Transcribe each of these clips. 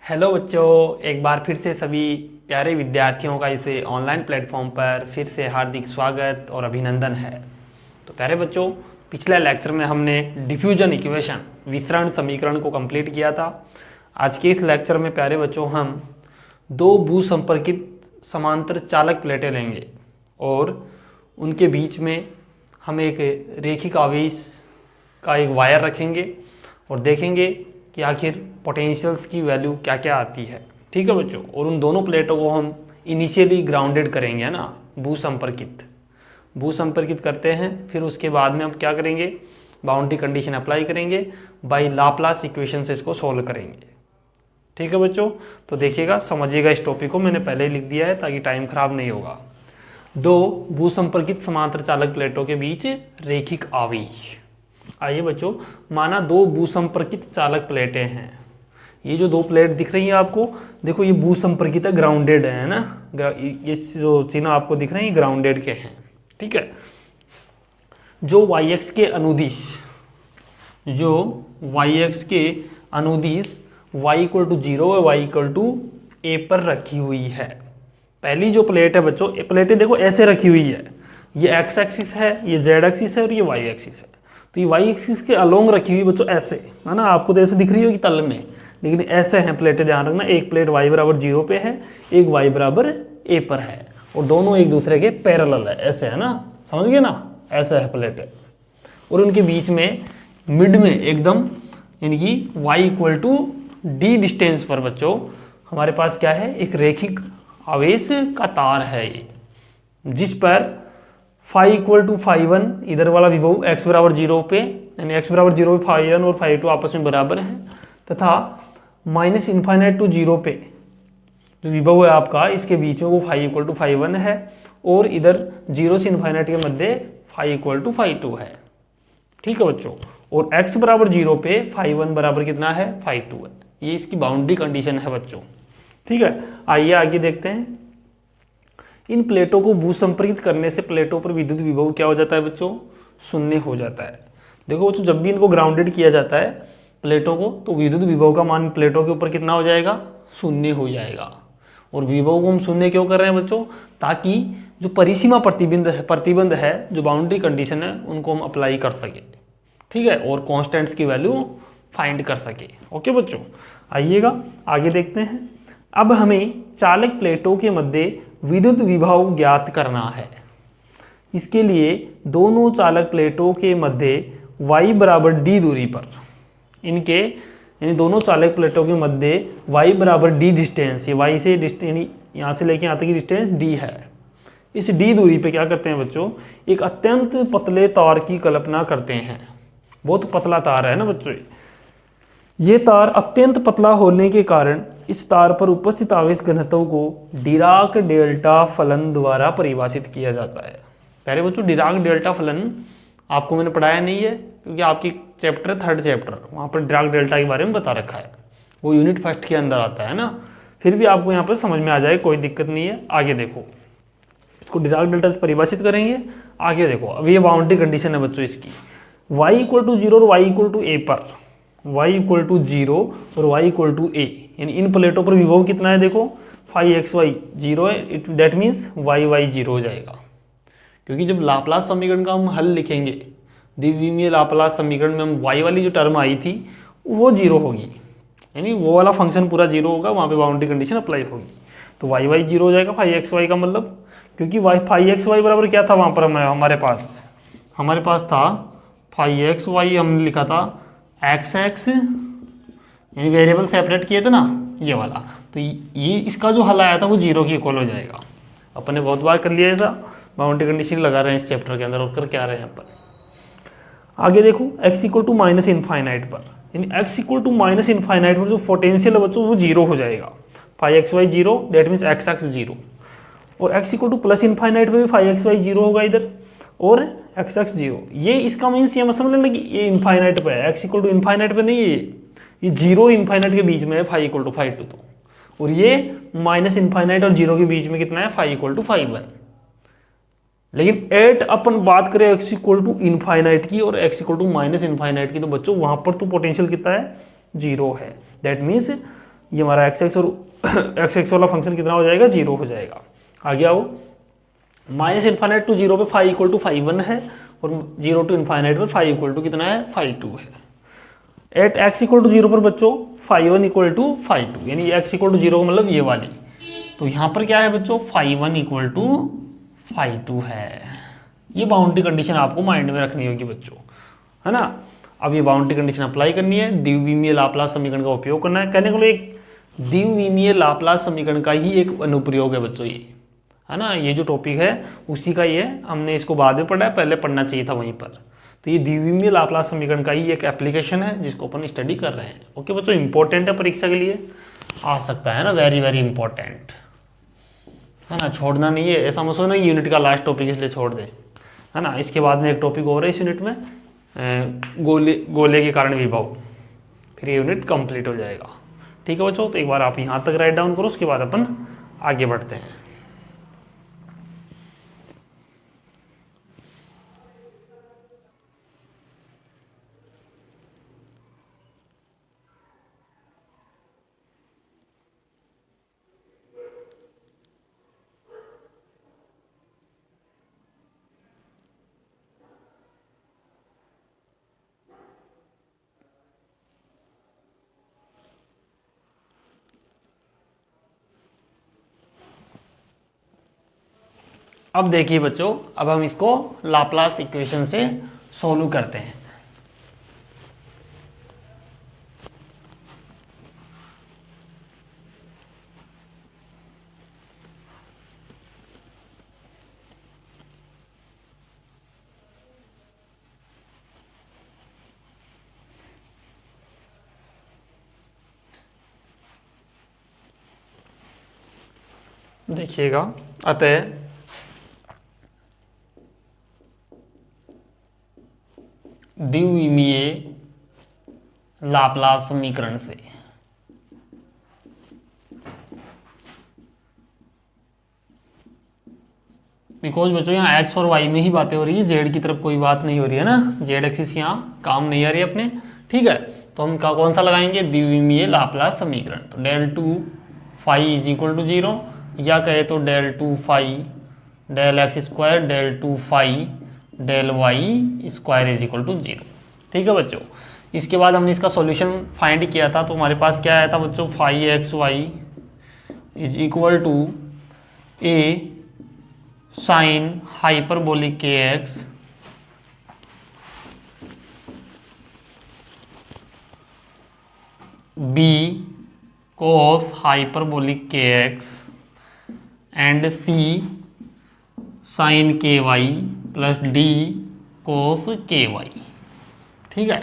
Hello बच्चों, एक बार फिर से सभी प्यारे विद्यार्थियों का इसे ऑनलाइन प्लेटफॉर्म पर फिर से हार्दिक स्वागत और अभिनंदन है। तो प्यारे बच्चों, पिछले लेक्चर में हमने डिफ्यूजन इक्वेशन विसरण समीकरण को कंप्लीट किया था। आज के इस लेक्चर में प्यारे बच्चों हम दो भूसंपर्कित समांतर चालक प्लेटें लेंगे और उनके बीच में हम एक रेखिक आवेश का एक वायर रखेंगे और देखेंगे कि आखिर पोटेंशियल्स की वैल्यू क्या क्या आती है। ठीक है बच्चों, और उन दोनों प्लेटों को हम इनिशियली ग्राउंडेड करेंगे, है ना, भूसंपर्कित करते हैं। फिर उसके बाद में हम क्या करेंगे, बाउंड्री कंडीशन अप्लाई करेंगे, बाय लाप्लास इक्वेशन से इसको सॉल्व करेंगे। ठीक है बच्चों, तो देखिएगा, समझिएगा इस टॉपिक को, मैंने पहले ही लिख दिया है ताकि टाइम खराब नहीं होगा। दो भूसंपर्कित समांतर चालक प्लेटों के बीच रेखिक आवेश। आइए बच्चों, माना दो भूसंपर्कित चालक प्लेटें हैं। ये जो दो प्लेट दिख रही है आपको, देखो ये भूसंपर्कित है, ग्राउंडेड है ना। ये जो चिन्ह आपको दिख रहे हैं ये ग्राउंडेड के हैं। ठीक है, जो वाई एक्स के अनुदिश y इक्वल टू 0 और y इक्वल टू a पर रखी हुई है। पहली जो प्लेट है बच्चों, ये प्लेटें देखो ऐसे रखी हुई है, ये x एक्सिस है, ये z एक्सिस है और ये y एक्सिस है। तो ये y एक्सिस के अलोंग रखी हुई बच्चों ऐसे, है ना। आपको तो ऐसे दिख रही होगी तल में, लेकिन ऐसे हैं प्लेटें, ध्यान रखना। एक प्लेट y बराबर 0 पे है, एक y बराबर a पर है, और दोनों एक दूसरे के पैरेलल है, ऐसे है ना, समझ गए ना, ऐसे है प्लेटें। और उनके बीच में मिड में एकदम, यानी कि y equal to d distance पर बच्चों हमारे पास क्या है, एक रेखिक आवेश का तार है ये, जिस पर phi equal to phi one, इधर वाला विभव x बराबर 0 पे, यानी x बराबर 0 पे फाई वन और फाई टू आपस में बराबर है, तथा माइनस इन्फाइनाइट टू 0 पे जो विभव है आपका, इसके बीच में वो phi equal to phi one है, और इधर 0 से इन्फाइनाइट के मध्य phi equal to phi two है। ठीक है बच्चों, और x बराबर 0 पे फाई वन बराबर कितना है, फाई टू है। ये इसकी बाउंड्री कंडीशन है बच्चों। ठीक है, आइए आगे देखते हैं। इन प्लेटों को भूसंपर्कित करने से प्लेटों पर विद्युत विभव क्या हो जाता है बच्चों, शून्य हो जाता है। देखो बच्चों, जब भी इनको ग्राउंडेड किया जाता है प्लेटों को, तो विद्युत विभव का मान प्लेटों के ऊपर कितना हो जाएगा, शून्य हो जाएगा। और विभव को हम शून्य क्यों कर रहे हैं बच्चों, ताकि जो परिसीमा प्रतिबंध है, जो बाउंड्री कंडीशन है, उनको हम अप्लाई कर सके। ठीक है, और कॉन्स्टेंट्स की वैल्यू फाइंड कर सके। ओके बच्चों, आइएगा आगे देखते हैं। अब हमें चालक प्लेटों के मध्य विद्युत विभव ज्ञात करना है। इसके लिए दोनों चालक प्लेटों के मध्य y बराबर d दूरी पर, इनके यानी दोनों चालक प्लेटों के मध्य y बराबर d डिस्टेंस, ये y से डिस्टेंस यहाँ से लेके यहाँ तक की डिस्टेंस d है। इस d दूरी पे क्या करते हैं बच्चों, एक अत्यंत पतले तार की कल्पना करते हैं। बहुत पतला तार है ना बच्चों, ये तार अत्यंत पतला होने के कारण इस तार पर उपस्थित आवेश घनत्व को डिराक डेल्टा फलन द्वारा परिभाषित किया जाता है। पहले बच्चों डिराक डेल्टा फलन आपको मैंने पढ़ाया नहीं है, क्योंकि आपकी चैप्टर 3rd चैप्टर, वहाँ पर डिराक डेल्टा के बारे में बता रखा है, वो यूनिट 1 के अंदर आता है ना। फिर भी आपको यहाँ पर समझ में आ जाए, कोई दिक्कत नहीं है। आगे देखो, इसको डिराक डेल्टा से परिभाषित करेंगे। आगे देखो, अब ये बाउंड्री कंडीशन है बच्चों इसकी, y इक्वल टू 0 और y इक्वल टू a पर, y इक्वल टू 0 और y इक्वल टू a, यानी इन प्लेटों पर विभव कितना है, देखो फाई एक्स वाई 0 है, दैट मीन्स वाई वाई 0 हो जाएगा। क्योंकि जब लाप्लास समीकरण का हम हल लिखेंगे, द्विविमीय लाप्लास समीकरण में हम y वाली जो टर्म आई थी वो 0 होगी, यानी वो वाला फंक्शन पूरा 0 होगा, वहाँ पे बाउंड्री कंडीशन अप्लाई होगी, तो वाई वाई 0 हो जाएगा, फाई एक्स वाई का मतलब, क्योंकि फाई एक्स वाई बराबर क्या था वहाँ पर हमारे पास था फाई एक्स वाई, हमने लिखा था एक्स एक्स, यानी वेरिएबल सेपरेट किए थे ना, ये वाला। तो ये इसका जो हल आया था वो 0 की इक्वल हो जाएगा। अपने बहुत बार कर लिया ऐसा, बाउंड्री कंडीशन लगा रहे हैं इस चैप्टर के अंदर, और कर क्या रहे हैं यहाँ पर। आगे देखो, x equal to minus infinite पर, यानी x equal to minus infinite पर जो पोटेंशियल है बच्चों वो 0 हो जाएगा। Phi x y 0, that means x x 0, और x equal to plus infinite पर भी फाई एक्स वाई 0 होगा इधर, और एक्स एक्स 0। ये इसका मीन्स ये मत समझ लेना कि ये इन्फाइनाइट पे है, x इक्वल टू इन्फाइनाइट पे नहीं है, ये 0 इन्फाइनाइट के बीच में है, phi equal to phi two, तो और ये माइनस इन्फाइनाइट और 0 के बीच में कितना है, phi equal to phi one. लेकिन एट अपन बात करें x इक्वल टू इन्फाइनाइट की और x equal to minus infinite की, तो बच्चों वहां पर तो पोटेंशियल कितना है, 0 है। दैट मीन्स ये हमारा एक्स एक्स और एक्स एक्स वाला फंक्शन कितना हो जाएगा, 0 हो जाएगा। आगे आओ, माइनस इन्फाइनाइट टू 0 पे फाई इक्वल टू 5 1 है और 0 टू इन्फाइनाइट में फाई इक्वल टू कितना है, 5 2 है। एट एक्स इक्वल टू 0 पर बच्चों 5 1 इक्वल टू 5 2, यानी एक्स इक्वल टू 0 का मतलब ये वाली। तो यहाँ पर क्या है बच्चों, 5 1 इक्वल टू 5 2 है। ये बाउंड्री कंडीशन आपको माइंड में रखनी होगी बच्चों, है ना। अब ये बाउंड्री कंडीशन अप्लाई करनी है, द्विविमीय लाप्लास समीकरण का उपयोग करना है। कहने को एक द्विविमीय लाप्लास समीकरण का ही एक अनुप्रयोग है बच्चों ये, है ना। ये जो टॉपिक है उसी का ही है, हमने इसको बाद में पढ़ा है, पहले पढ़ना चाहिए था वहीं पर। तो ये द्विविमीय लाप्लास समीकरण का ही एक एप्लीकेशन है जिसको अपन स्टडी कर रहे हैं। ओके बच्चों, इंपॉर्टेंट है, परीक्षा के लिए आ सकता है ना, वेरी वेरी इंपॉर्टेंट, है ना। छोड़ना नहीं है, ऐसा मत सोचना यूनिट का लास्ट टॉपिक इसलिए छोड़ दे, है ना। इसके बाद में एक टॉपिक और है इस यूनिट में, गोले के कारण विभव, फिर ये यूनिट कंप्लीट हो जाएगा। ठीक है बच्चों, तो एक बार आप यहाँ तक राइट डाउन करो, उसके बाद अपन आगे बढ़ते हैं। अब देखिए बच्चों, अब हम इसको लाप्लास इक्वेशन से सोल्व करते हैं। देखिएगा, अतः द्विविमीय लाप्लास समीकरण से बिकॉज बच्चों यहाँ एक्स और वाई में ही बातें हो रही है, जेड की तरफ कोई बात नहीं हो रही है ना, जेड एक्सिस यहाँ काम नहीं आ रही है अपने। ठीक है, तो हम कौन सा लगाएंगे, द्विविमीय लाप्लास समीकरण। तो del two phi is equal to 0, या कहे तो del two phi del x square del two phi del y square is equal to 0। ठीक है बच्चों, इसके बाद हमने इसका सॉल्यूशन फाइंड किया था, तो हमारे पास क्या आया था बच्चों, phi x y is equal to a sine hyperbolic k x b cos hyperbolic k x and c sine k y plus d cos k y. ठीक है,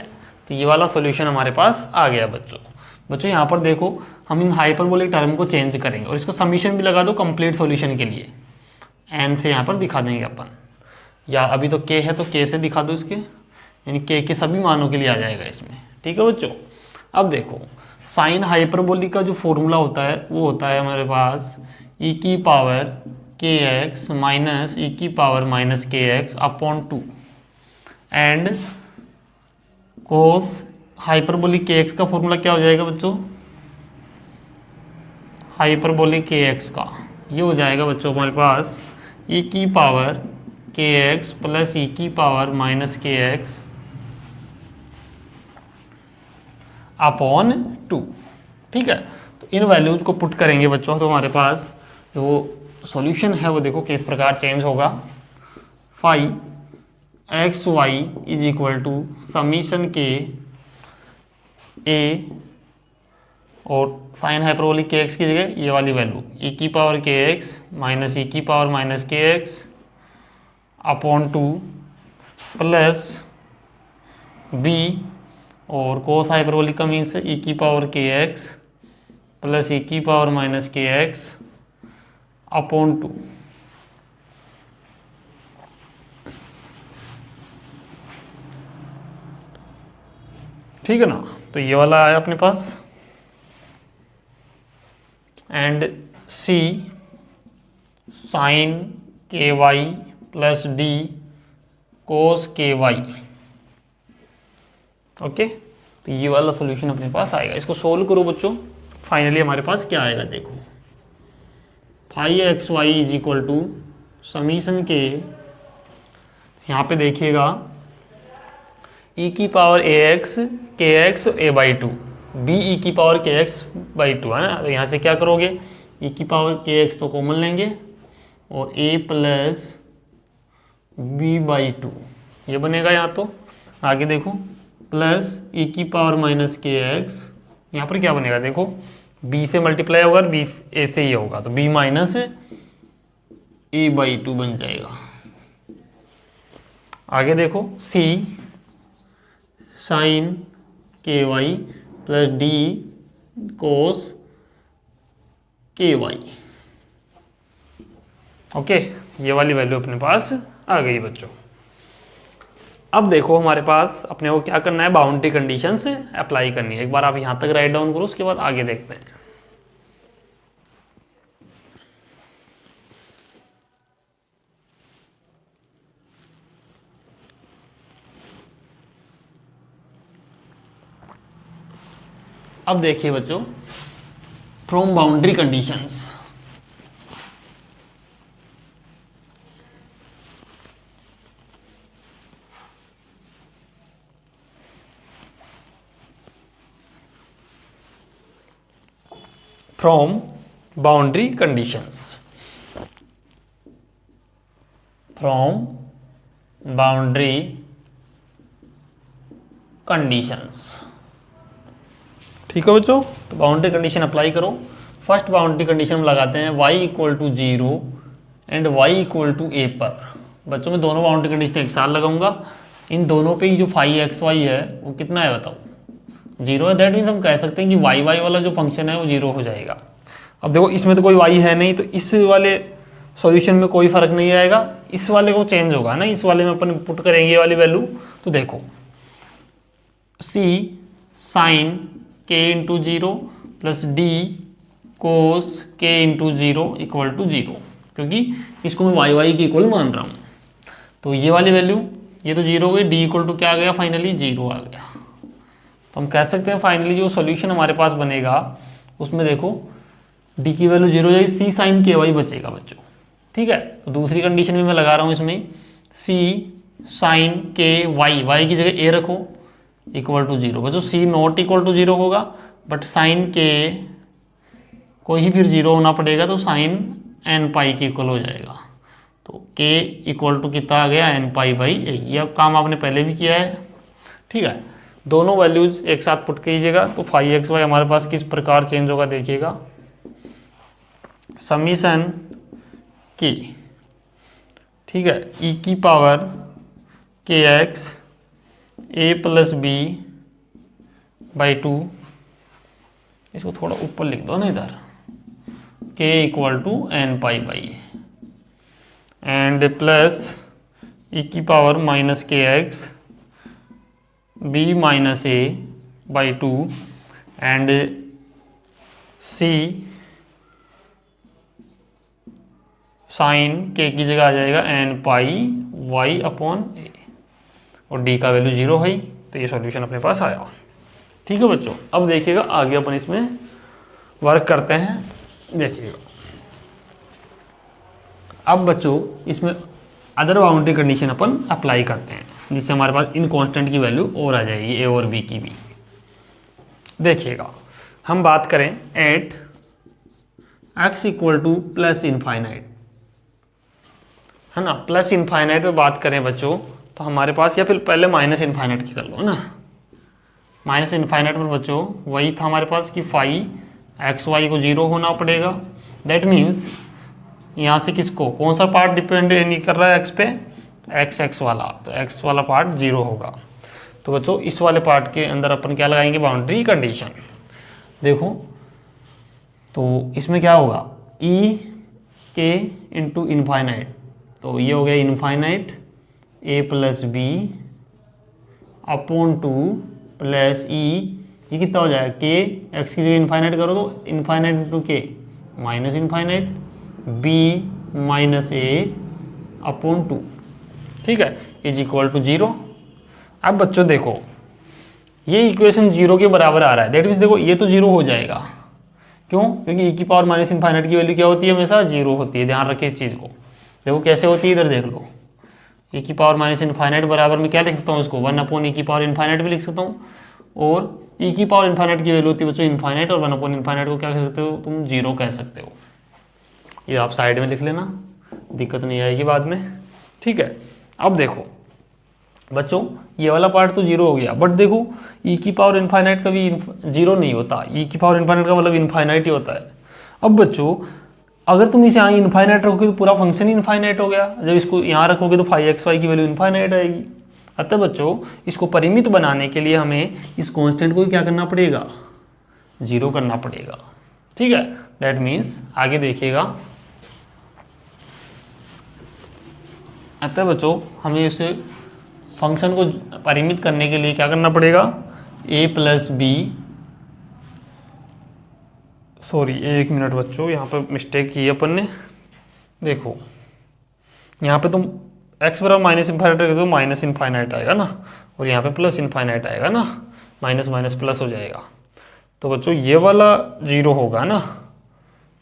तो ये वाला सॉल्यूशन हमारे पास आ गया बच्चों। यहाँ पर देखो, हम इन हाइपरबोलिक टर्म को चेंज करेंगे और इसको समीशन भी लगा दो कंप्लीट सॉल्यूशन के लिए, एन से यहाँ पर दिखा देंगे अपन, या अभी तो के है तो के से दिखा दो इसके, यानी के सभी मानों के लिए आ जाएगा इसमें। ठीक है बच्चों, अब देखो साइन हाइपरबोलिक का जो फॉर्मूला होता है वो होता है हमारे पास e की पावर के एक्स माइनस ई की पावर माइनस के x upon 2 and cos hyperbolic k x का फॉर्मूला क्या हो जाएगा बच्चों, हाइपरबोलिक के एक्स का ये हो जाएगा बच्चों हमारे पास e की पावर के एक्स प्लस ई की पावर माइनस के एक्स अपॉन 2। ठीक है, तो इन वैल्यूज को पुट करेंगे बच्चों, तो हमारे पास जो सॉल्यूशन है वो देखो किस प्रकार चेंज होगा। Phi x y is equal to summation के ए और साइन हाइपरबोलिक के एक्स की जगह ये वाली वैल्यू e की पावर के एक्स माइनस ई की पावर माइनस के एक्स अपॉन 2 प्लस बी और कोस हाइपरबोलिक का मीन्स ई की पावर के एक्स प्लस ई की पावर माइनस के एक्स अपॉन 2। ठीक है ना, तो ये वाला आया अपने पास and c sine k y plus d cos k Y. Okay, तो ये वाला सॉल्यूशन अपने पास आएगा। इसको सोल्व करो बच्चों, फाइनली हमारे पास क्या आएगा देखो, 5xy is equal to summation के, यहाँ पे देखिएगा e की power ax kx a/2 b e की पावर kx/2 है ना। तो यहाँ से क्या करोगे, e की पावर kx तो कॉमन लेंगे और a प्लस b/2 ये बनेगा यहाँ। तो आगे देखो प्लस e की पावर माइनस kx, यहाँ पर क्या बनेगा देखो, b से मल्टीप्लाई होगा और b a से ही होगा तो b माइनस a/2 बन जाएगा। आगे देखो c sine ky plus d cos ky। Okay, ये वाली वैल्यू अपने पास आ गई बच्चों। अब देखो हमारे पास अपने को क्या करना है, बाउंड्री कंडीशन से अप्लाई करनी है। एक बार आप यहाँ तक राइट डाउन करो, उसके बाद आगे देखते हैं। अब देखिए बच्चों, from boundary conditions, from boundary conditions, from boundary conditions. ठीक है बच्चों, तो बाउंड्री कंडीशन अप्लाई करो। फर्स्ट बाउंड्री कंडीशन में लगाते हैं y equal to 0 and y equal to a पर। बच्चों मैं दोनों बाउंड्री कंडीशन एक साथ लगाऊंगा। इन दोनों पे ही जो 5xy है वो कितना है बताओ, 0 है। दैट मीन्स हम कह सकते हैं कि y वाला जो फंक्शन है वो 0 हो जाएगा। अब देखो इसमें तो कोई y है नहीं, तो इस वाले सॉल्यूशन में कोई फर्क नहीं आएगा, इस वाले को चेंज होगा ना, इस वाले में अपन पुट करेंगे ये वाली वैल्यू। तो देखो c sine k into 0 plus d cos k into 0 equal to 0, क्योंकि इसको मैं y के इक्वल मान रहा हूँ। तो ये वाली वैल्यू, ये तो 0 हो गई, d इक्वल टू क्या आ गया, फाइनली 0 आ गया। तो हम कह सकते हैं फाइनली जो सॉल्यूशन हमारे पास बनेगा उसमें देखो d की वैल्यू 0 हो जाएगी, c साइन ky बचेगा बच्चों। ठीक है, तो दूसरी कंडीशन भी मैं लगा रहा हूँ इसमें, c साइन y की जगह a रखो इक्वल टू 0। बच्चों c नॉट इक्वल टू 0 होगा, बट साइन के को ही फिर 0 होना पड़ेगा, तो साइन n पाई के इक्वल हो जाएगा। तो k इक्वल टू कितना आ गया, n पाई बाई a। ये अब काम आपने पहले भी किया है। ठीक है, दोनों वैल्यूज एक साथ पुट कीजिएगा तो 5xy हमारे पास किस प्रकार चेंज होगा देखिएगा, समीशन की, ठीक है, e की power kx a plus b/2, इसको थोड़ा ऊपर लिख दो ना इधर, k equal to n pi by and plus e की power minus kx b minus a/2 and c sine k की जगह आ जाएगा n pi y upon a, और d का वैल्यू 0 है, तो ये सॉल्यूशन अपने पास आया। ठीक है बच्चों, अब देखिएगा आगे अपन इसमें वर्क करते हैं। देखिएगा अब बच्चों इसमें अदर बाउंड्री कंडीशन अपन अप्लाई करते हैं, जिससे हमारे पास इन कांस्टेंट की वैल्यू और आ जाएगी, a और b की भी। देखिएगा हम बात करें at x equal to plus infinite, है ना, प्लस इनफाइनाइट पे बात करें बच्चों तो हमारे पास, या फिर पहले माइनस इनफाइनाइट की कर लो ना। माइनस इनफाइनाइट पर बच्चों वही था हमारे पास कि 5xy को 0 होना पड़ेगा। दैट मीन्स यहाँ से किसको, कौन सा पार्ट डिपेंड नहीं कर रहा है x पे, x वाला, तो x वाला पार्ट 0 होगा। तो बच्चों इस वाले पार्ट के अंदर अपन क्या लगाएंगे, बाउंड्री कंडीशन। देखो तो इसमें क्या होगा, e के इंटू इनफाइनाइट, तो ये हो गया infinite a plus B upon 2 plus E, ये कितना हो जाएगा, k x की जगह इनफाइनाइट करो तो इनफाइनाइट इंटू के minus infinite b minus a upon 2, ठीक है, इज इक्वल टू 0। अब बच्चों देखो ये इक्वेशन 0 के बराबर आ रहा है, दैट मीन्स देखो ये तो 0 हो जाएगा, क्यों? क्योंकि e की पावर माइनस इन्फाइनाइट की वैल्यू क्या होती है? हमेशा 0 होती है। ध्यान रखिए इस चीज़ को। देखो कैसे होती है, इधर देख लो। e की पावर माइनस इन्फाइनाइट बराबर में क्या लिख सकता हूँ इसको? 1/e की पावर इन्फाइनाइट भी लिख सकता हूँ। और e की पावर इन्फाइनाइट की वैल्यू होती है बच्चों इन्फाइनाइट, और 1/इन्फाइनाइट को क्या कह सकते हो तुम? 0 कह सकते हो। ये आप साइड में लिख लेना, दिक्कत नहीं आएगी बाद में। ठीक है, अब देखो बच्चों ये वाला पार्ट तो 0 हो गया, बट देखो e की पावर इन्फाइनाइट कभी 0 नहीं होता। e की पावर इन्फाइनाइट का मतलब इन्फाइनाइट ही होता है। अब बच्चों अगर तुम इसे यहाँ इन्फाइनाइट रखोगे तो पूरा फंक्शन ही इन्फाइनाइट हो गया। जब इसको यहाँ रखोगे तो 5xy की वैल्यू इन्फाइनाइट आएगी। अतः बच्चों इसको परिमित बनाने के लिए हमें इस कांस्टेंट को क्या करना पड़ेगा? 0 करना पड़ेगा। ठीक है, दैट मीन्स आगे देखिएगा। अतः बच्चों हमें इस फंक्शन को परिमित करने के लिए क्या करना पड़ेगा? a प्लस बी, सॉरी एक मिनट बच्चों, यहाँ पे मिस्टेक की अपन ने। देखो यहाँ पे तुम x बराबर माइनस इन्फाइनाइट रखोगे तो माइनस इन्फाइनाइट आएगा ना, और यहाँ पे प्लस इन्फाइनाइट आएगा ना, माइनस माइनस प्लस हो जाएगा। तो बच्चों ये वाला 0 होगा ना,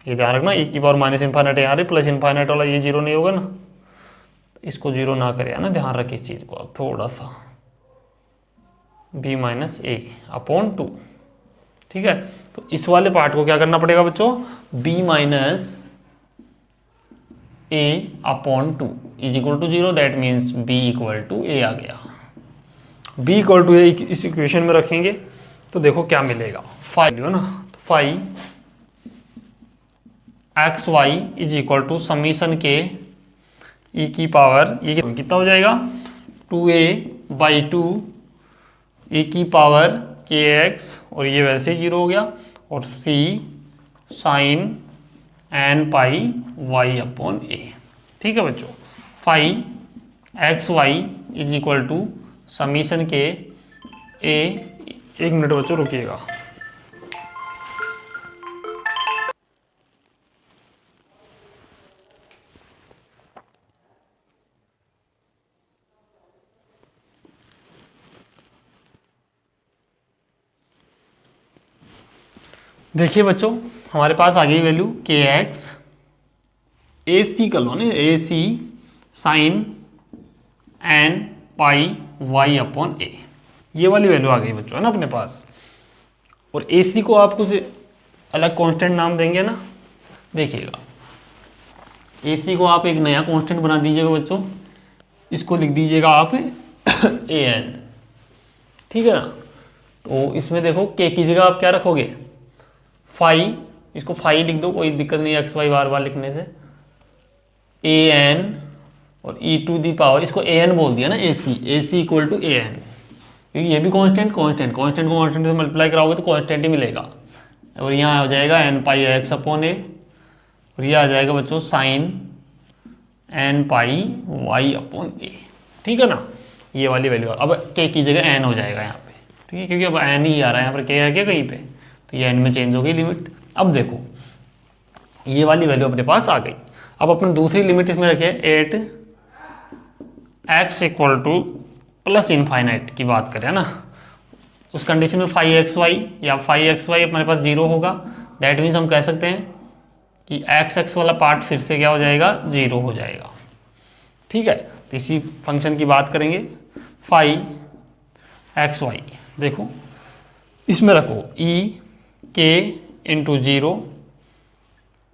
ये ध्यान रखना। e की पावर माइनस इन्फाइनाइट यहाँ पे प्लस इन्फाइनाइट वाला ये 0 नहीं होगा ना, इसको 0 ना करे ना, ध्यान रखिए इस चीज़ को। अब थोड़ा सा b माइनस ए अपॉन 2। ठीक है, तो इस वाले पार्ट को क्या करना पड़ेगा बच्चों? b minus A upon 2 is equal to 0, that means b equal to A आ गया। b इक्वल टू ए इस इक्वेशन में रखेंगे तो देखो क्या मिलेगा, फाइव ना, तो phi x y is equal to summation के e की पावर, ये कितना हो जाएगा? 2a/2 e की पावर kx, और ये वैसे ही 0 हो गया, और c sine n pi y upon a। ठीक है बच्चों, phi x y is equal to summation के a, एक मिनट बच्चों रुकिएगा। देखिए बच्चों हमारे पास आ गई वैल्यू के एक्स ए सी कर लो ना, ए सी sign N pi Y upon ए, ये वाली वैल्यू आ गई बच्चों है ना अपने पास। और ए सी को आप कुछ अलग कांस्टेंट नाम देंगे ना, देखिएगा ए सी को आप एक नया कांस्टेंट बना दीजिएगा बच्चों, इसको लिख दीजिएगा आप ए एन। ठीक है ना, तो इसमें देखो के की जगह आप क्या रखोगे? फाइव, इसको फाइव लिख दो, कोई दिक्कत नहीं एक्स वाई बार बार लिखने से। ए एन और ई टू दी पावर, इसको ए एन बोल दिया ना, ए सी इक्वल टू ए एन, क्योंकि ये भी कांस्टेंट को कांस्टेंट से मल्टीप्लाई कराओगे तो कांस्टेंट ही मिलेगा। और यहाँ आ जाएगा एन पाई एक्स अपॉन ए, और ये आ जाएगा बच्चों sign N pi Y upon ए। ठीक है ना, ये वाली वैल्यू अब के की जगह एन हो जाएगा यहाँ पे। ठीक है, क्योंकि अब एन ही आ रहा है यहाँ पर, के है क्या कहीं पे, तो ये एन में चेंज हो गई लिमिट। अब देखो ये वाली वैल्यू अपने पास आ गई। अब अपने दूसरी लिमिट इसमें रखे 8 x equal to plus infinite की बात करें ना, उस कंडीशन में 5xy या 5xy हमारे पास 0 होगा। दैट मीन्स हम कह सकते हैं कि x वाला पार्ट फिर से क्या हो जाएगा? 0 हो जाएगा। ठीक है, तो इसी फंक्शन की बात करेंगे 5xy। देखो इसमें रखो e k into 0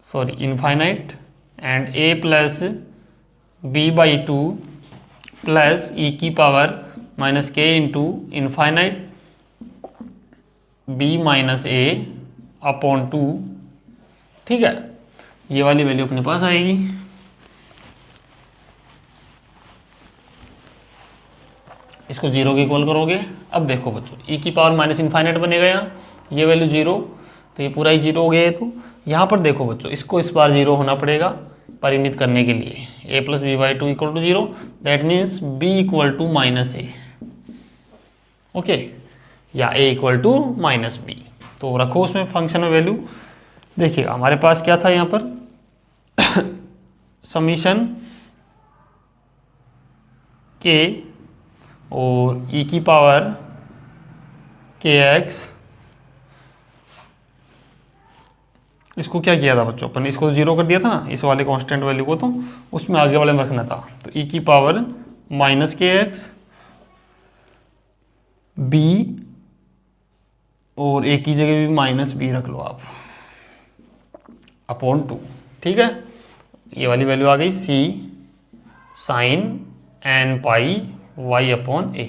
sorry infinite and a plus b/2 plus e की power minus k into infinite b minus a upon 2। ठीक है, ये वाली वैल्यू अपने पास आएगी। इसको 0 के इक्वल करोगे। अब देखो बच्चों e की पावर माइनस इनफाइनाइट बनेगा यहाँ, ये वैल्यू 0, तो ये पूरा ही 0 हो गया। तो यहाँ पर देखो बच्चों इसको इस बार 0 होना पड़ेगा परिमित करने के लिए, a plus b/2 equal to 0, that means b equal to minus a. Okay, या a equal to minus b. तो रखो उसमें फंक्शन में वैल्यू। देखिएगा हमारे पास क्या था यहाँ पर समीशन के और e की पावर के एक्स इसको क्या किया था बच्चों, अपन इसको 0 कर दिया था ना, इस वाले कांस्टेंट वैल्यू को, तो उसमें आगे वाले में रखना था। तो e की पावर माइनस के एक्स बी, और a की जगह भी माइनस बी रख लो आप, अपॉन 2। ठीक है, ये वाली वैल्यू आ गई c sine n pi y upon a,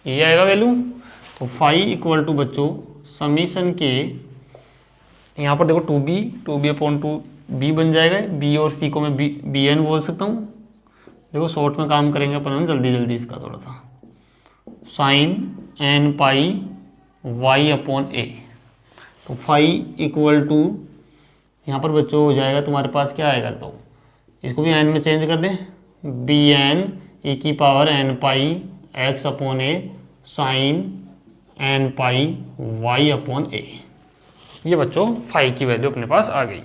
ये आएगा वैल्यू। तो फाई इक्वल टू बच्चों समीशन के, यहाँ पर देखो 2b अपॉन 2b बन जाएगा, b और c को मैं बी एन बोल सकता हूँ। देखो शॉर्ट में काम करेंगे अपन जल्दी इसका थोड़ा सा, sine n pi y upon a। तो फाई इक्वल टू यहाँ पर बच्चों हो जाएगा तुम्हारे पास क्या आएगा, तो इसको भी n में चेंज कर दें, बी एन ई की power n pi x upon a sine n pi y upon a। ये बच्चों फाई की वैल्यू अपने पास आ गई।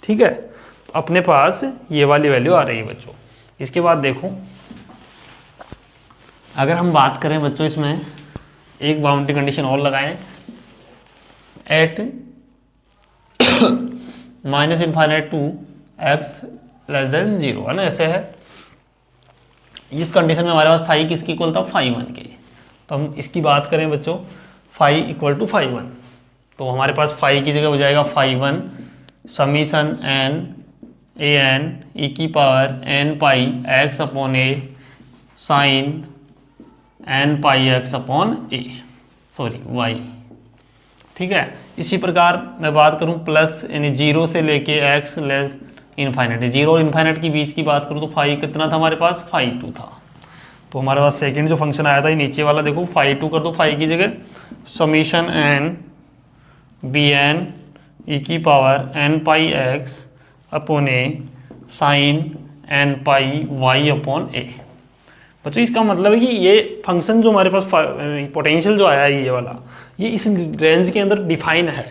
ठीक है, तो अपने पास ये वाली वैल्यू आ रही है बच्चों। इसके बाद देखो, अगर हम बात करें बच्चों, इसमें एक बाउंड्री कंडीशन और लगाएं, at minus infinite to x less than 0, है ना, ऐसे है। इस कंडीशन में हमारे पास फाई किसकी इक्वल था, फाई 1 के। तो हम इसकी बात करें बच्चों, फाई इक्वल टू फाई 1, तो हमारे पास फाई की जगह हो जाएगा phi 1 summation n a n e की power n pi x upon a sine N pi x upon a, sorry y. ठीक है, इसी प्रकार मैं बात करूं प्लस यानी 0 से लेके एक्स लेस इनफाइनाइट, 0 और इनफाइनाइट के बीच की बात करूं तो फाई कितना था हमारे पास, फाई 2 था। तो हमारे पास सेकंड जो फंक्शन आया था ये नीचे वाला, देखो फाई 2 कर दो, फाई की जगह summation N B n e की power n pi x upon a sine N pi Y upon a. बच्चों इसका मतलब है कि ये फंक्शन जो हमारे पास पोटेंशियल जो आया है ये वाला, ये इस रेंज के अंदर डिफाइन है।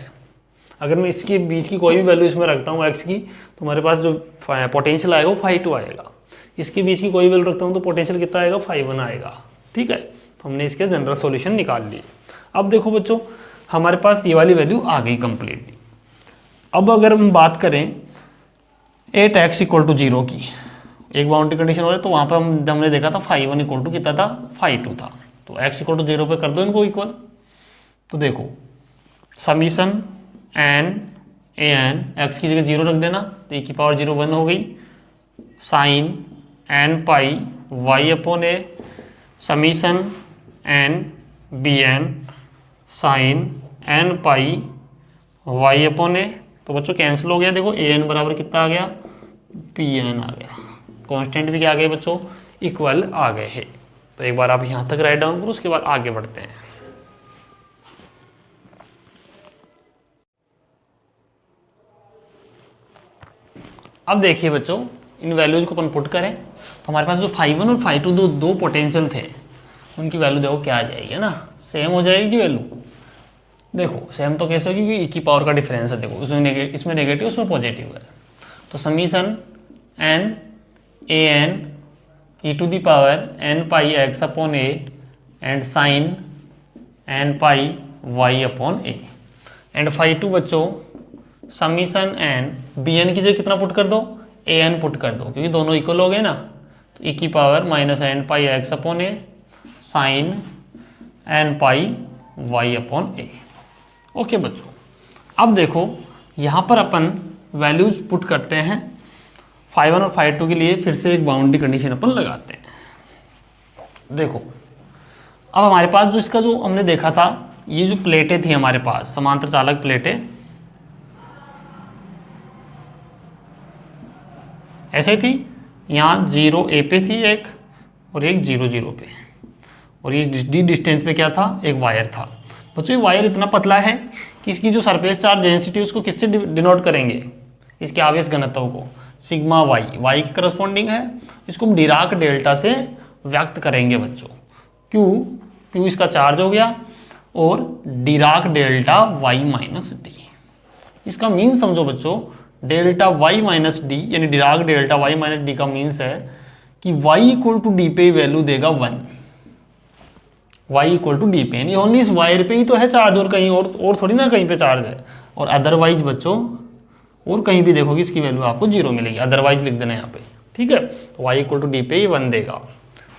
अगर मैं इसके बीच की कोई भी वैल्यू इसमें रखता हूँ एक्स की, तो हमारे पास जो पोटेंशियल आएगा वो फाई 2 आएगा। इसके बीच की कोई वैल्यू रखता हूँ तो पोटेंशियल कितना आएगा, फाई 1 आएगा। ठीक है, तो हमने इसके जनरल सॉल्यूशन निकाल लिए। अब देखो बच्चों, हमारे पास ये वाली वैल्यू आ गई कंप्लीटली। अब अगर हम बात करें 8x इक्वल टू 0 की, एक बाउंड्री कंडीशन हो रही है, तो वहाँ पर हमने देखा था फाई 1 इक्वल टू कितना था, फाई 2 था। तो x इक्वल टू 0 पे कर दो इनको इक्वल। तो देखो summation n a n, x की जगह 0 रख देना, तो e की पावर 0 1 हो गई, sine N pi Y upon A summation N B N sine N pi Y upon A. तो बच्चों कैंसिल हो गया, देखो ए एन बराबर कितना आ गया, पी एन आ गया। कांस्टेंट भी क्या आ गए बच्चों, इक्वल आ गए हैं। तो एक बार आप यहाँ तक राइट डाउन करो, उसके बाद आगे बढ़ते हैं। अब देखिए बच्चों, इन वैल्यूज को अपन पुट करें तो हमारे पास जो फाई 1 और फाई 2 दो पोटेंशियल थे, उनकी वैल्यू देखो क्या आ जाएगी, है ना, सेम हो जाएगी वैल्यू। देखो सेम तो कैसे होगी, क्योंकि e की पावर का डिफरेंस है। देखो इसमें नेगेटिव उसमें पॉजिटिव है। तो summation n a n e to the power n pi x upon a and sine N pi Y upon a. And phi 2 बच्चों समीशन एन बी एन की जगह कितना पुट कर दो, ए एन पुट कर दो, क्योंकि दोनों इक्वल हो गए ना। तो e की power minus N pi x upon a sine N pi Y upon A. Okay बच्चों, अब देखो यहाँ पर अपन वैल्यूज पुट करते हैं फाई 1 और फाई 2 के लिए। फिर से एक बाउंड्री कंडीशन अपन लगाते हैं। देखो अब हमारे पास जो इसका जो हमने देखा था, ये जो प्लेटें थी हमारे पास, समांतर चालक प्लेटें ऐसे थी। यहाँ 0 ए पे थी एक, और एक 0 0 पे, और ये डी डिस्टेंस पे क्या था, एक वायर था। बच्चों ये वायर इतना पतला है कि इसकी जो सरफेस चार्ज डेंसिटी उसको किससे डिनोट करेंगे, इसके आवेश घनत्व को, सिग्मा वाई, वाई के करस्पॉन्डिंग है। इसको हम डिराक डेल्टा से व्यक्त करेंगे बच्चों। क्यू इसका चार्ज हो गया, और Dirac delta y minus d. इसका मीन समझो बच्चों, डेल्टा वाई माइनस डी यानी Dirac delta y minus d का मीन्स है कि वाई इक्वल टू डी पे वैल्यू देगा 1। वाई इक्वल टू डी पे, यानी ओनली इस वायर पे ही तो है चार्ज, और कहीं और थोड़ी ना कहीं पे चार्ज है। और अदरवाइज बच्चों और कहीं भी देखोगे इसकी वैल्यू आपको 0 मिलेगी, अदरवाइज लिख देना यहाँ पे, ठीक है। तो y इक्वल टू डी पे ये 1 देगा।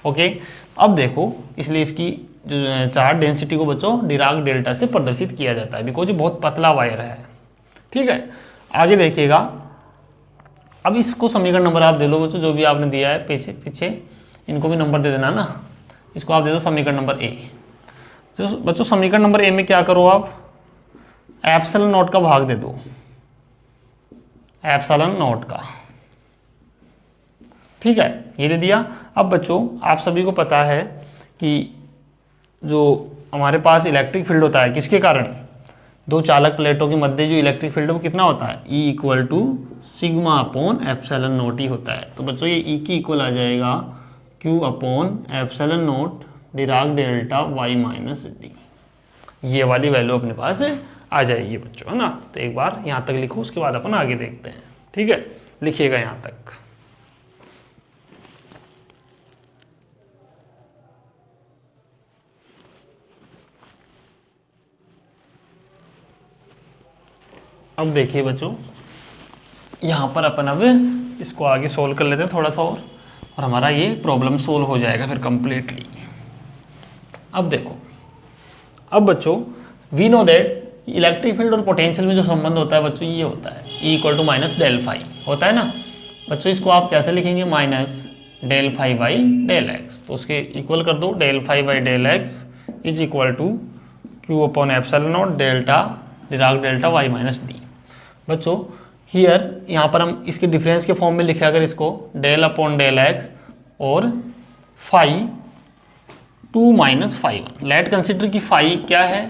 ओके, अब देखो इसलिए इसकी जो चार्ज डेंसिटी को बच्चों डिराक डेल्टा से प्रदर्शित किया जाता है, बिकॉज ये बहुत पतला वायर है, ठीक है। आगे देखिएगा, अब इसको समीकरण नंबर आप दे लो बच्चों, जो भी आपने दिया है पीछे पीछे इनको भी नंबर दे देना ना। इसको आप दे दो समीकरण नंबर ए। जो बच्चों समीकरण नंबर ए में क्या करो आप, एप्सिलॉन नॉट का भाग दे दो, एप्सिलॉन नॉट का, ठीक है, ये दे दिया। अब बच्चों आप सभी को पता है कि जो हमारे पास इलेक्ट्रिक फील्ड होता है किसके कारण, दो चालक प्लेटों के मध्य जो इलेक्ट्रिक फील्ड है वो कितना होता है, E equal to sigma upon epsilon not ही होता है। तो बच्चों ये E की इक्वल आ जाएगा Q upon epsilon not Dirac delta y minus D, ये वाली वैल्यू अपने पास आ जाएगी बच्चों, है ना। तो एक बार यहाँ तक लिखो, उसके बाद अपन आगे देखते हैं, ठीक है। लिखिएगा यहाँ तक। अब देखिए बच्चों, यहाँ पर अपन अब इसको आगे सोल्व कर लेते हैं थोड़ा सा और हमारा ये प्रॉब्लम सोल्व हो जाएगा फिर कंप्लीटली। अब देखो, अब बच्चों we know that electric field और पोटेंशियल में जो संबंध होता है बच्चों ये होता है E equal to minus del phi होता है ना बच्चों। इसको आप कैसे लिखेंगे, minus del phi by del x, तो उसके इक्वल कर दो, del phi by del x is equal to q upon epsilon not delta Dirac delta y minus d. बच्चों हियर यहाँ पर हम इसके डिफरेंस के फॉर्म में लिखे अगर इसको, डेल अपॉन डेल एक्स और phi 2 minus phi 1, let consider कि फाई क्या है,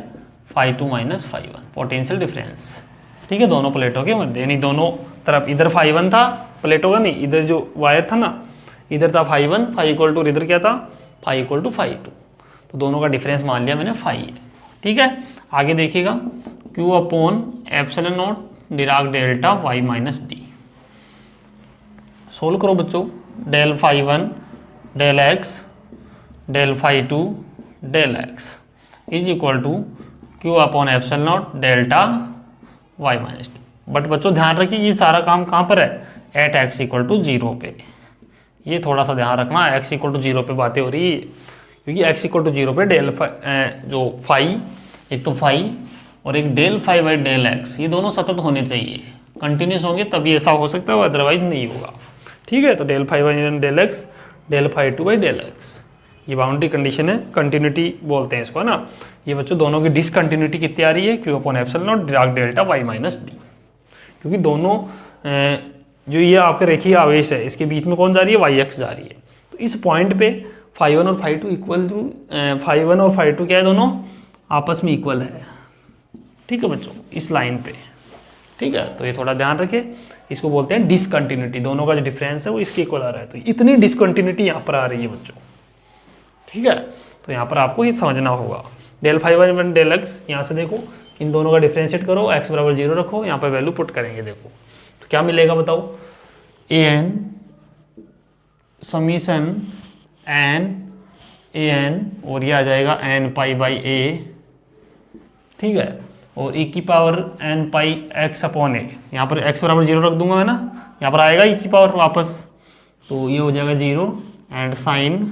phi 2 minus phi 1 potential difference, ठीक है, दोनों प्लेटों के मध्य, यानी दोनों तरफ, इधर फाई 1 था प्लेटों का, नहीं इधर जो वायर था ना इधर था फाई 1, फाई इक्वल टू, इधर क्या था फाई इक्वल टू फाई 2, तो दोनों का डिफरेंस मान लिया मैंने फाई है, ठीक है। आगे देखिएगा, Q upon epsilon not Dirac delta y minus d, solve करो बच्चों, del phi 1 del x del phi 2 del x is equal to Q upon epsilon not delta y minus d. But बच्चों ध्यान रखिए ये सारा काम कहाँ पर है, एट x इक्वल टू 0 पे, ये थोड़ा सा ध्यान रखना, x इक्वल टू 0 पे बातें हो रही है, क्योंकि x इक्वल टू 0 पे डेल जो फाई, एक तो फाई और एक del phi by del x, ये दोनों सतत होने चाहिए, कंटिन्यूस होंगे तभी ऐसा हो सकता है, अदरवाइज नहीं होगा, ठीक है। तो del phi by del x del phi 2 by del x, ये बाउंड्री कंडीशन है, कंटिन्यूटी बोलते हैं इसको, है ना। ये बच्चों दोनों की डिसकंटिन्यूटी कितनी आ रही है, Q upon epsilon not Dirac delta y minus D, क्योंकि दोनों जो ये आपके रेखीय आवेश है इसके बीच में कौन जा रही है, yx जा रही है। तो इस पॉइंट पे फाई 1 और फाई 2 इक्वल टू, फाई 1 और फाई 2 क्या है, दोनों आपस में इक्वल है, ठीक है बच्चों, इस लाइन पे, ठीक है। तो ये थोड़ा ध्यान रखें, इसको बोलते हैं डिसकंटिन्यूटी, दोनों का जो डिफरेंस है वो इसके इक्वल आ रहा है, तो इतनी डिसकंटिन्यूटी यहाँ पर आ रही है बच्चों, ठीक है। तो यहाँ पर आपको ये समझना होगा, डेल फाई 1 डेल एक्स, यहाँ से देखो इन दोनों का डिफ्रेंशिएट करो, x बराबर 0 रखो, यहाँ पर वैल्यू पुट करेंगे, देखो तो क्या मिलेगा बताओ, an समीशन an और ये आ जाएगा n पाई बाई a, ठीक है, और e की power n pi x upon a, यहाँ पर x बराबर 0 रख दूंगा मैं ना, यहाँ पर आएगा e की पावर वापस, तो ये हो जाएगा 0 and sine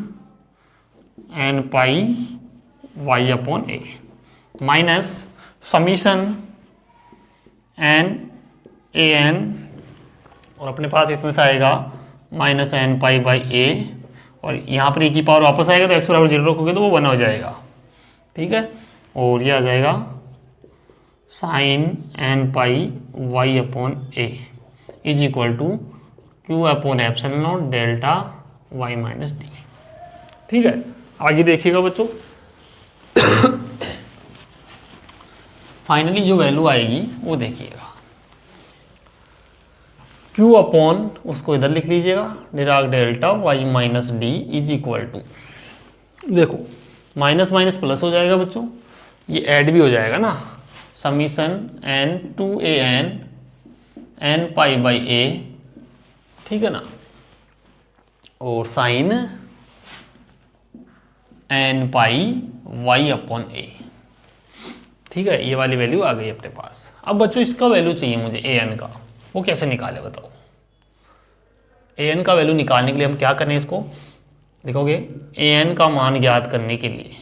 n pi y upon a minus summation an और अपने पास इसमें से आएगा minus n pi by a, और यहाँ पर e की पावर वापस आएगा तो x बराबर 0 रखोगे तो वो 1 हो जाएगा, ठीक है। और ये आ जाएगा sine n pi y upon a is equal to q upon epsilon not delta y minus d, ठीक है। आगे देखिएगा बच्चों, फाइनली जो वैल्यू आएगी वो देखिएगा, Q अपॉन, उसको इधर लिख लीजिएगा, Dirac delta y minus d is equal to, देखो माइनस माइनस प्लस हो जाएगा बच्चों, ये ऐड भी हो जाएगा ना, summation n two a n pi by a, ठीक है ना, और sine n pi y upon a, ठीक है, ये वाली वैल्यू आ गई अपने पास। अब बच्चों इसका वैल्यू चाहिए मुझे ए एन का, वो कैसे निकाले बताओ। ए एन का वैल्यू निकालने के लिए हम क्या करें, इसको देखोगे ए एन का मान ज्ञात करने के लिए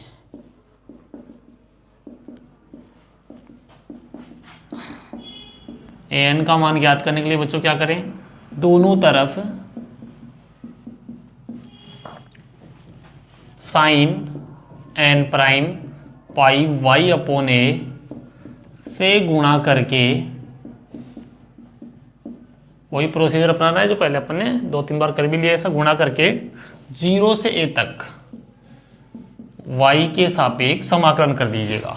ए एन का मान ज्ञात करने के लिए बच्चों क्या करें, दोनों तरफ साइन एन प्राइम पाई वाई अपॉन ए से गुणा करके, वही प्रोसीजर अपनाना है जो पहले अपन ने 2-3 बार कर भी लिया, ऐसा गुणा करके 0 से a तक y के सापेक्ष समाकलन कर दीजिएगा।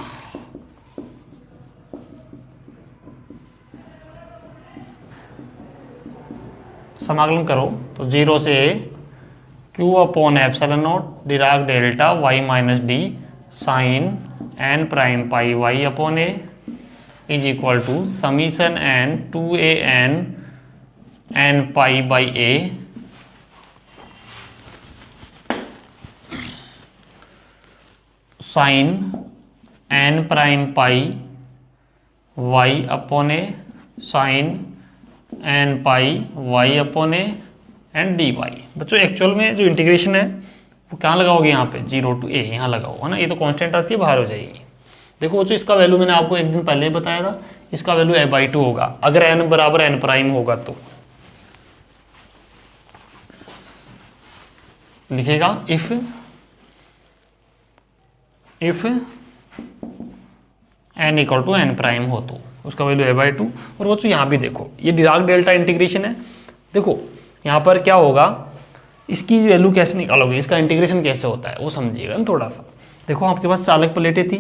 समाकलन करो तो 0 से q upon epsilon not Dirac delta y minus d sine n prime pi y upon a is equal to summation n 2an n pi by a sine n prime pi y upon a sine n pi y upon a and d y. बच्चों actual में जो integration है वो कहाँ लगाओगे, यहाँ पे 0 to a यहाँ लगाओ, है ना। ये तो कांस्टेंट आती है, बाहर हो जाएगी। देखो बच्चों इसका वैल्यू मैंने आपको एक दिन पहले ही बताया था, इसका वैल्यू a/2 होगा अगर n बराबर n प्राइम होगा तो। लिखेगा if n equal to n prime हो तो उसका वैल्यू a/2। और बच्चों यहाँ भी देखो ये डिराक डेल्टा इंटीग्रेशन है। देखो यहाँ पर क्या होगा, इसकी वैल्यू कैसे निकालोगे, इसका इंटीग्रेशन कैसे होता है वो समझिएगा ना थोड़ा सा। देखो आपके पास चालक प्लेटें थी,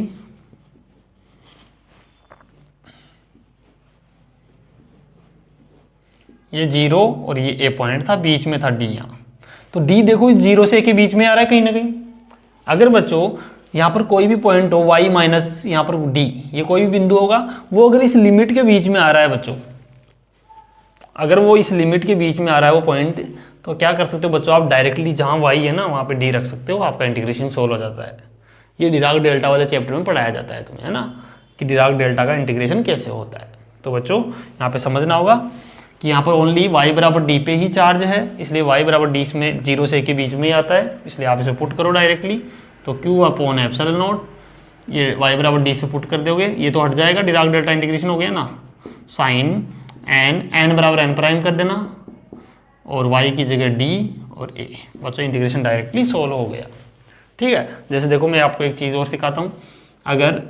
ये 0 और ये ए पॉइंट था, बीच में था डी। यहाँ तो डी देखो 0 से ए के बीच में आ रहा है कहीं ना कहीं। अगर बच्चों यहाँ पर कोई भी पॉइंट हो y माइनस यहाँ पर डी, ये कोई भी बिंदु होगा, वो अगर इस लिमिट के बीच में आ रहा है बच्चों, अगर वो इस लिमिट के बीच में आ रहा है वो पॉइंट, तो क्या कर सकते हो बच्चों, आप डायरेक्टली जहाँ y है ना वहाँ पे d रख सकते हो, आपका इंटीग्रेशन सोल्व हो जाता है। ये डिराक डेल्टा वाले चैप्टर में पढ़ाया जाता है तुम्हें, है ना, कि डिराक डेल्टा का इंटीग्रेशन कैसे होता है। तो बच्चों यहाँ पे समझना होगा कि यहाँ पर ओनली y बराबर डी पे ही चार्ज है, इसलिए y बराबर डी इसमें 0 से a के बीच में ही आता है, इसलिए आप इसे पुट करो डायरेक्टली। तो q अपॉन एप्सिलॉन नॉट, ये y बराबर डी से पुट कर दोगे, ये तो हट जाएगा, डिराक डेल्टा इंटीग्रेशन हो गया ना। साइन n बराबर n प्राइम कर देना और y की जगह d और a। बच्चों इंटीग्रेशन डायरेक्टली सोल्व हो गया। ठीक है, जैसे देखो मैं आपको एक चीज़ और सिखाता हूँ। अगर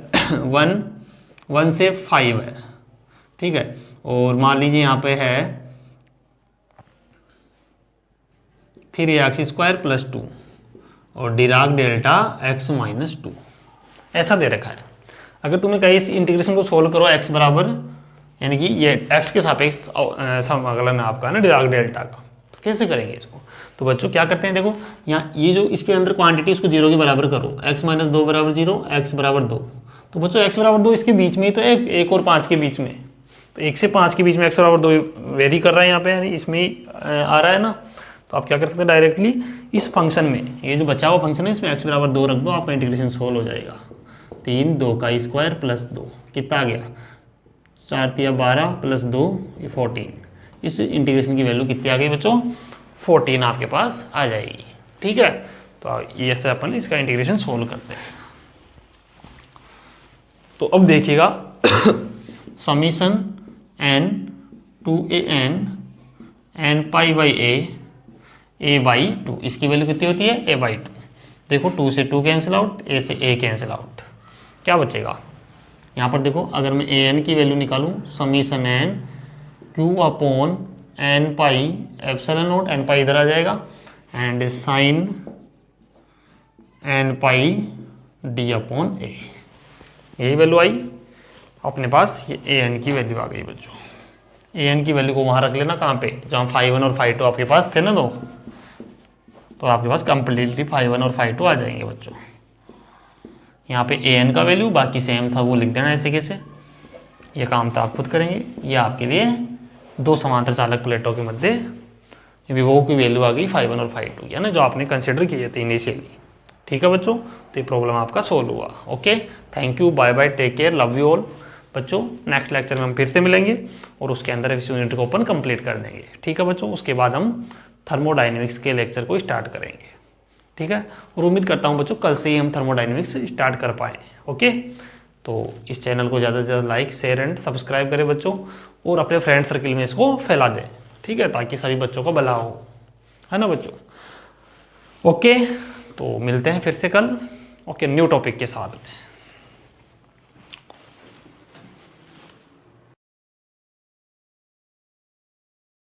1 से 5 है, ठीक है, और मान लीजिए यहाँ पे है 3x² + 2 और डिराक डेल्टा x - 2 ऐसा दे रखा है। अगर तुम्हें कहीं इस इंटीग्रेशन को सोल्व करो x बराबर, यानी कि ये x के सापेक्ष समाकलन है आपका ना डिराक डेल्टा का, तो कैसे करेंगे इसको। तो बच्चों क्या करते हैं, देखो यहाँ ये जो इसके अंदर क्वांटिटी उसको 0 के बराबर करो, x - 2 बराबर 0, x बराबर 2। तो बच्चों x बराबर 2 इसके बीच में ही तो है, 1 और 5 के बीच में, तो 1 से 5 के बीच में x बराबर 2 वेरी कर रहा है यहाँ पे, यानी इसमें ही आ रहा है ना। तो आप क्या कर सकते हैं, डायरेक्टली इस फंक्शन में, ये जो बचा हुआ फंक्शन है इसमें x बराबर 2 रख दो, आपका इंटीग्रेशन सोल्व हो जाएगा। 3 2 का स्क्वायर प्लस 2 कितना आ गया, 4 × 12 + 2 ये 14। इस इंटीग्रेशन की वैल्यू कितनी आ गई बच्चों, 14 आपके पास आ जाएगी। ठीक है, तो ये से अपन इसका इंटीग्रेशन सोल्व करते हैं। तो अब देखिएगा summation n 2an n pi by a/2, इसकी वैल्यू कितनी होती है, a/2। देखो 2 से 2 कैंसिल आउट, a से a कैंसिल आउट, क्या बचेगा यहाँ पर। देखो अगर मैं an की वैल्यू निकालूँ, summation n q upon n pi epsilon not, n pi इधर आ जाएगा, and sine n pi d upon a, यही वैल्यू आई अपने पास। ये an की वैल्यू आ गई बच्चों। an की वैल्यू को वहाँ रख लेना, कहाँ पे, जहाँ 5 1 और 5 2 आपके पास थे ना दो, तो आपके पास कंप्लीटली 5 1 और 5 2 आ जाएंगे बच्चों। यहाँ पे an का वैल्यू बाकी सेम था, वो लिख देना ऐसे कैसे, ये काम तो आप खुद करेंगे। ये आपके लिए 2 समांतर चालक प्लेटों के मध्य विभव की वैल्यू आ गई 5 1 और 5 2, है ना, जो आपने कंसिडर किए थे इनिशियली। ठीक है बच्चों, तो ये प्रॉब्लम आपका सोल्व हुआ। Okay, thank you, bye bye, take care, love you all. बच्चों नेक्स्ट लेक्चर में हम फिर से मिलेंगे और उसके अंदर इस यूनिट को अपन कंप्लीट कर देंगे। ठीक है बच्चों, उसके बाद हम थर्मोडाइनमिक्स के लेक्चर को स्टार्ट करेंगे। ठीक है, और उम्मीद करता हूँ बच्चों कल से ही हम थर्मोडाइनमिक्स स्टार्ट कर पाएँ। ओके, तो इस चैनल को ज़्यादा से ज़्यादा लाइक, शेयर एंड सब्सक्राइब करें बच्चों, और अपने फ्रेंड सर्किल में इसको फैला दें। ठीक है, ताकि सभी बच्चों का भला हो, है ना बच्चों। ओके, तो मिलते हैं फिर से कल, ओके, न्यू टॉपिक के साथ में।